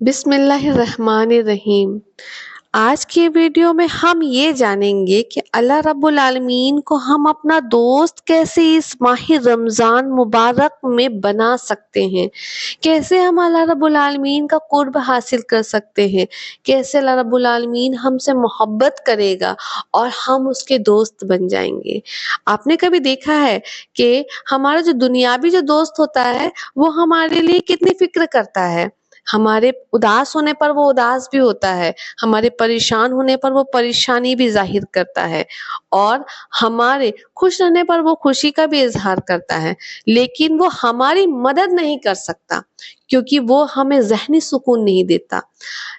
बिस्मिल्लाहिर्रहमानिर्रहीम। आज के वीडियो में हम ये जानेंगे कि अल्लाह रब्बुल आलमीन को हम अपना दोस्त कैसे इस माह रमज़ान मुबारक में बना सकते हैं, कैसे हम अल्लाह रब्बुल आलमीन का कुर्ब हासिल कर सकते हैं, कैसे अल्लाह रब्बुल आलमीन हमसे मोहब्बत करेगा और हम उसके दोस्त बन जाएंगे। आपने कभी देखा है कि हमारा जो दुनियावी जो दोस्त होता है वो हमारे लिए कितनी फिक्र करता है। हमारे उदास होने पर वो उदास भी होता है, हमारे परेशान होने पर वो परेशानी भी जाहिर करता है और हमारे खुश रहने पर वो खुशी का भी इजहार करता है, लेकिन वो हमारी मदद नहीं कर सकता क्योंकि वो हमें ज़हनी सुकून नहीं देता।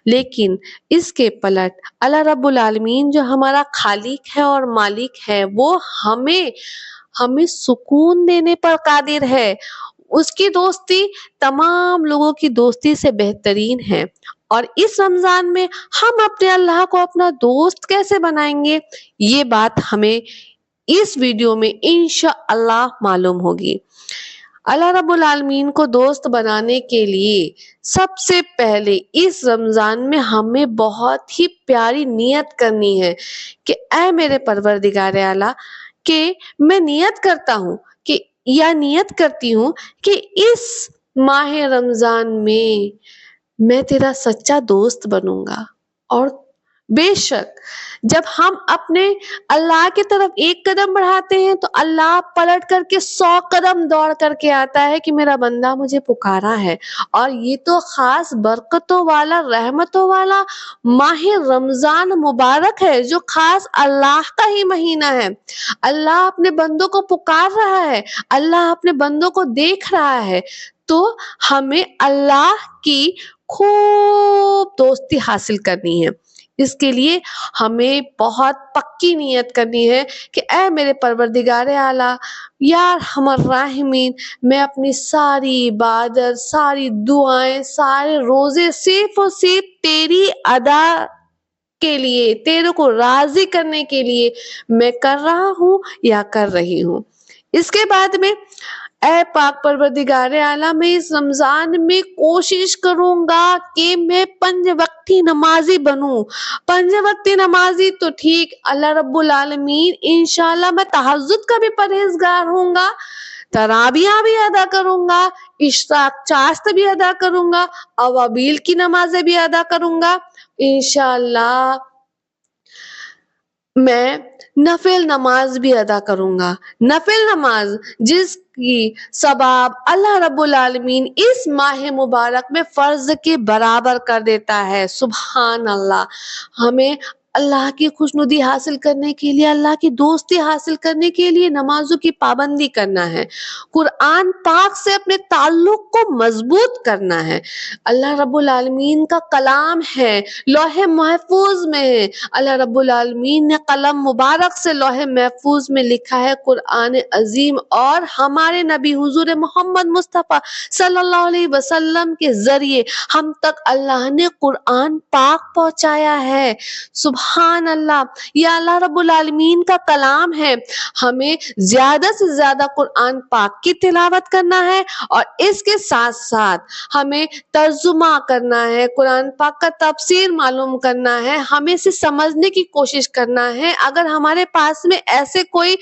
लेकिन इसके पलट अल्लाह रब्बुल आलमीन जो हमारा खालिक है और मालिक है, वो हमें सुकून देने पर कादिर है। उसकी दोस्ती तमाम लोगों की दोस्ती से बेहतरीन है और इस रमजान में हम अपने अल्लाह को अपना दोस्त कैसे बनाएंगे, ये बात हमें इस वीडियो में इंशाअल्लाह मालूम होगी। अल्लाह रब्बुल आलमीन को दोस्त बनाने के लिए सबसे पहले इस रमजान में हमें बहुत ही प्यारी नियत करनी है कि ऐ मेरे परवरदिगार आला, कि मैं नियत करता हूँ कि या नियत करती हूँ कि इस माह रमजान में मैं तेरा सच्चा दोस्त बनूंगा। और बेशक जब हम अपने अल्लाह की तरफ एक कदम बढ़ाते हैं तो अल्लाह पलट करके 100 कदम दौड़ करके आता है कि मेरा बंदा मुझे पुकारा है। और ये तो खास बरकतों वाला, रहमतों वाला माह रमजान मुबारक है जो खास अल्लाह का ही महीना है। अल्लाह अपने बंदों को पुकार रहा है, अल्लाह अपने बंदों को देख रहा है। तो हमें अल्लाह की खूब दोस्ती हासिल करनी है। इसके लिए हमें बहुत पक्की नियत करनी है कि ऐ मेरे परवरदिगार आला, यार हमर राहिमीन, मैं अपनी सारी इबादत, सारी दुआएं, सारे रोजे सिर्फ और सिर्फ तेरी अदा के लिए, तेरे को राजी करने के लिए मैं कर रहा हूँ या कर रही हूँ। इसके बाद में ऐ पाक परवरदिगार आला, मैं इस रमजान में कोशिश करूंगा कि मैं 5 वक्ती नमाजी बनूं। 5 वक्ती नमाजी तो ठीक, अल्लाह रब्बुल आलमीन इंशाल्लाह मैं तहज्जुद का भी परहेजगार होऊंगा, तराबियां भी अदा करूंगा, इश्राक चाश्त भी अदा करूंगा, अवाबील की नमाजें भी अदा करूंगा। इंशाल्लाह मैं नफिल नमाज भी अदा करूंगा। नफिल नमाज जिसकी सबाब अल्लाह रब्बुल आलमीन इस माह मुबारक में फर्ज के बराबर कर देता है। सुभान अल्लाह। हमें अल्लाह की खुशनुदी हासिल करने के लिए, अल्लाह की दोस्ती हासिल करने के लिए नमाजों की पाबंदी करना है, कुरान पाक से अपने ताल्लुक को मजबूत करना है। अल्लाह रब्बुल आलमीन का कलाम है, लौहे महफूज में है। अल्लाह रब्बुल आलमीन ने कलम मुबारक से लौहे महफूज में लिखा है कुरान अजीम, और हमारे नबी हुजूर मोहम्मद मुस्तफ़ा सल्लल्लाहु अलैहि वसल्लम के जरिए हम तक अल्लाह ने कुरान पाक पहुंचाया है। सुभान अल्लाह। यह अल्लाह रब्बुल आलमीन का कलाम है। हमें ज्यादा से ज्यादा कुरान पाक की तिलावत करना है और इसके साथ साथ हमें तर्जुमा करना है, कुरान पाक का तफसीर मालूम करना है, हमें इसे समझने की कोशिश करना है। अगर हमारे पास में ऐसे कोई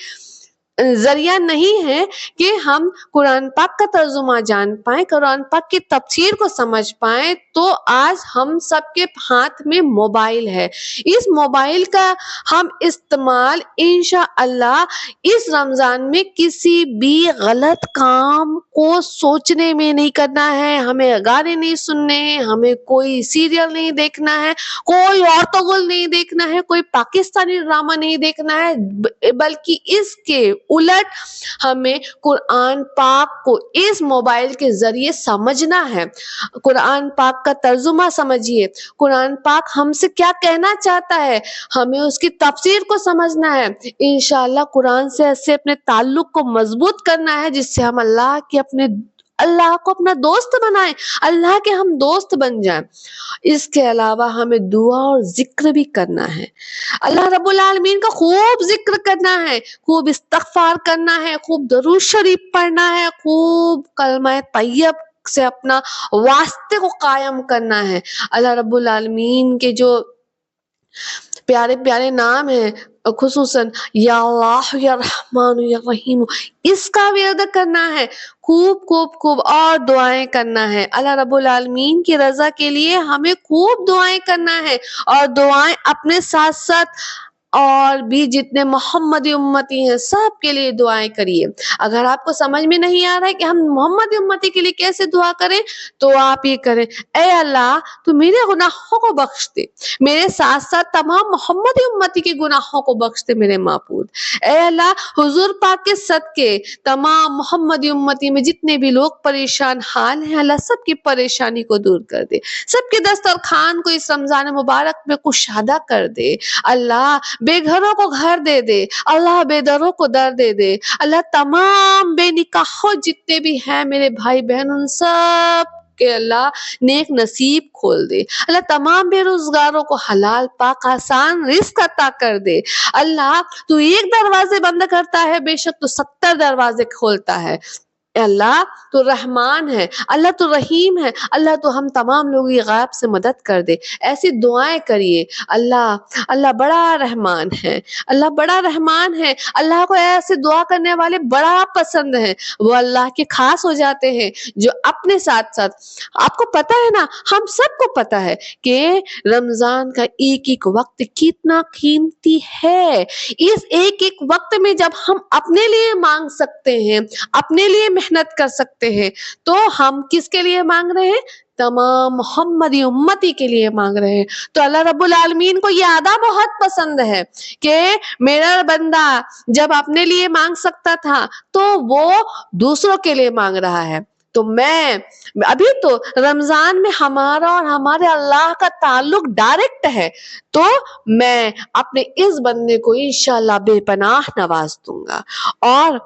जरिया नहीं है कि हम कुरान पाक का तर्जुमा जान पाए, कुरान पाक की तफसीर को समझ पाए, तो आज हम सबके हाथ में मोबाइल है। इस मोबाइल का हम इस्तेमाल इंशाअल्लाह इस रमजान में किसी भी गलत काम को सोचने में नहीं करना है। हमें गाने नहीं सुनने हैं, हमें कोई सीरियल नहीं देखना है, कोई औरतगुल नहीं देखना है, कोई पाकिस्तानी ड्रामा नहीं देखना है, बल्कि इसके उलट हमें कुरान पाक को इस मोबाइल के जरिए समझना है। कुरान पाक का तर्जुमा समझिए, कुरान पाक हमसे क्या कहना चाहता है, हमें उसकी तफसीर को समझना है। इंशाअल्लाह कुरान से ऐसे अपने ताल्लुक को मजबूत करना है जिससे हम अल्लाह को अपना दोस्त बनाएं, अल्लाह के हम दोस्त बन जाएं। इसके अलावा हमें दुआ और जिक्र भी करना है, अल्लाह रब्बुल आलमीन का खूब जिक्र करना है, खूब इस्तगफार करना है, खूब दरूद शरीफ पढ़ना है, खूब कलमा तैयब سے اپنا واسطے کو قائم کرنا ہے۔ اللہ رب العالمین کے جو پیارے پیارے نام ہیں، خصوصاً یا اللہ یا رحمان یا رحیم، اس کا ورد کرنا ہے، خوب خوب خوب، اور دعائیں کرنا ہے۔ اللہ رب العالمین کی رضا کے لیے ہمیں خوب دعائیں کرنا ہے، اور دعائیں اپنے ساتھ ساتھ اور بھی جتنے محمدی امتی ہیں سب کے لیے دعائیں کریے۔ اگر آپ کو سمجھ میں نہیں آ رہا ہے کہ ہم محمدی امتی کے لیے کیسے دعا کریں، تو آپ یہ کریں: اے اللہ تو میرے گناہوں کو بخش دے، میرے ساتھ ساتھ تمام محمدی امتی کے گناہوں کو بخش دے میرے معبود۔ اے اللہ حضور پاک کے صدقے تمام محمدی امتی میں جتنے بھی لوگ پریشان حال ہیں، اللہ سب کی پریشانی کو دور کر دے، سب کے دسترخوان کو اس رمضان مبارک میں کشادہ کر دے۔ اللہ بے گھروں کو گھر دے دے، اللہ بے دروں کو در دے دے، اللہ تمام بے نکاحوں جتنے بھی ہیں میرے بھائی بہن ان سب کہ اللہ نیک نصیب کھول دے، اللہ تمام بے روزگاروں کو حلال پاک آسان رزق عطا کر دے۔ اللہ تو ایک دروازے بند کرتا ہے، بے شک تو 70 دروازے کھولتا ہے۔ اے اللہ تو رحمان ہے، اللہ تو رحیم ہے، اللہ تو ہم تمام لوگوں کی غائب سے مدد کر دے۔ ایسی دعائیں کریے۔ اللہ بڑا رحمان ہے، اللہ بڑا رحمان ہے، اللہ کو ایسے دعا کرنے والے بڑا پسند ہیں، وہ اللہ کے خاص ہو جاتے ہیں۔ جو اپنے ساتھ ساتھ، آپ کو پتہ ہے نا، ہم سب کو پتہ ہے کہ رمضان کا ایک ایک وقت کتنا قیمتی ہے۔ اس ایک ایک وقت میں جب ہم اپنے لیے مانگ سکتے ہیں، اپنے لیے محنت کر سکتے ہیں، تو ہم کس کے لیے مانگ رہے ہیں؟ تمام محمدی امتی کے لیے مانگ رہے ہیں۔ تو اللہ رب العالمین کو یہ ادا بہت پسند ہے کہ میرا بندہ جب اپنے لیے مانگ سکتا تھا تو وہ دوسروں کے لیے مانگ رہا ہے۔ تو میں ابھی تو رمضان میں ہمارا اور ہمارے اللہ کا تعلق ڈائریکٹ ہے، تو میں اپنے اس بندے کو انشاءاللہ بے پناہ نواز دوں گا، اور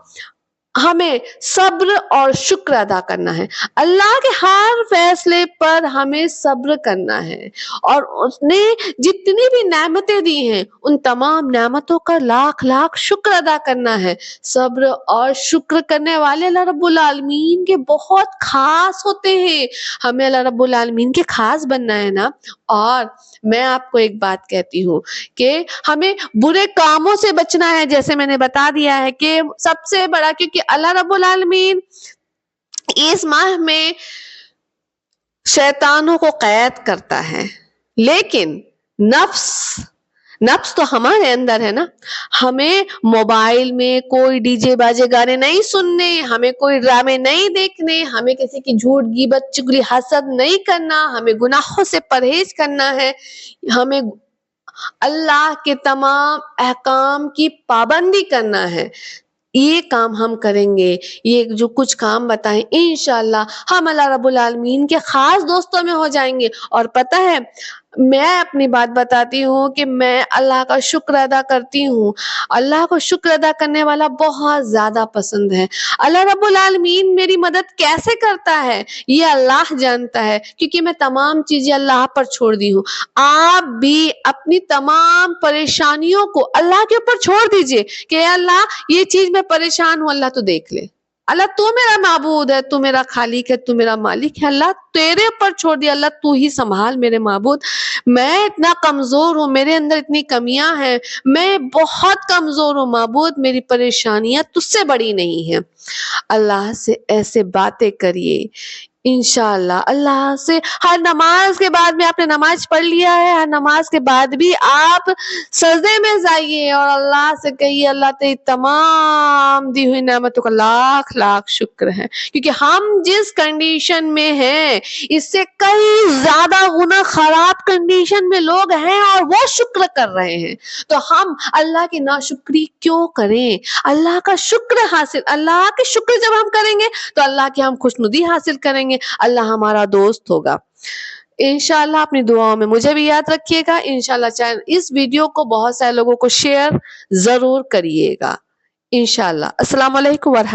ہمیں صبر اور شکر ادا کرنا ہے۔ اللہ کے ہر فیصلے پر ہمیں صبر کرنا ہے، اور اس نے جتنی بھی نعمتیں دی ہیں ان تمام نعمتوں کا لاکھ لاکھ شکر ادا کرنا ہے۔ صبر اور شکر کرنے والے اللہ رب العالمین کے بہت خاص ہوتے ہیں، ہمیں اللہ رب العالمین کے خاص بننا ہے نا۔ اور میں آپ کو ایک بات کہتی ہوں کہ ہمیں برے کاموں سے بچنا ہے، جیسے میں نے بتا دیا ہے کہ سب سے بڑا، کیونکہ اللہ رب العالمین اس ماہ میں شیطانوں کو قید کرتا ہے، لیکن نفس تو ہمارے اندر ہے نا۔ ہمیں موبائل میں کوئی ڈی جے باجے گانے نہیں سننے، ہمیں کوئی ڈرامے نہیں دیکھنے، ہمیں کسی کی جھوٹ غیبت چغلی حسد نہیں کرنا، ہمیں گناہوں سے پرہیز کرنا ہے، ہمیں اللہ کے تمام احکام کی پابندی کرنا ہے۔ یہ کام ہم کریں گے، یہ جو کچھ کام بتائیں، انشاءاللہ ہم اللہ رب العالمین کے خاص دوستوں میں ہو جائیں گے۔ اور پتہ ہے، میں اپنی بات بتاتی ہوں کہ میں اللہ کا شکر ادا کرتی ہوں، اللہ کو شکر ادا کرنے والا بہت زیادہ پسند ہے۔ اللہ رب العالمین میری مدد کیسے کرتا ہے یہ اللہ جانتا ہے، کیونکہ میں تمام چیزیں اللہ پر چھوڑ دی ہوں۔ آپ بھی اپنی تمام پریشانیوں کو اللہ کے اوپر چھوڑ دیجئے کہ اے اللہ یہ چیز میں پریشان ہوں، اللہ تو دیکھ لے، اللہ تو میرا معبود ہے، تو میرا خالق ہے، تو میرا مالک ہے، اللہ تیرے اوپر چھوڑ دیا، اللہ تو ہی سنبھال میرے معبود۔ میں اتنا کمزور ہوں، میرے اندر اتنی کمیاں ہیں، میں بہت کمزور ہوں معبود، میری پریشانیاں تجھ سے بڑی نہیں ہیں۔ اللہ سے ایسے باتیں کریے، انشاءاللہ اللہ سے ہر نماز کے بعد میں، آپ نے نماز پڑھ لیا ہے، ہر نماز کے بعد بھی آپ سجدے میں جائیے اور اللہ سے کہیے اللہ تیری تمام دی ہوئی نعمتوں کا لاکھ لاکھ شکر ہے، کیونکہ ہم جس کنڈیشن میں ہیں اس سے کئی زیادہ گنا خراب کنڈیشن میں لوگ ہیں اور وہ شکر کر رہے ہیں، تو ہم اللہ کی ناشکری کیوں کریں؟ اللہ کا شکر حاصل، اللہ کے شکر جب ہم کریں گے تو اللہ کی ہم خوشنودی حاصل کریں گے، اللہ ہمارا دوست ہوگا۔ انشاءاللہ اپنی دعاؤں میں مجھے بھی یاد رکھیے گا، انشاءاللہ اس ویڈیو کو بہت سارے لوگوں کو شیئر ضرور کریے گا، انشاءاللہ۔ السلام علیکم ورحمۃ اللہ۔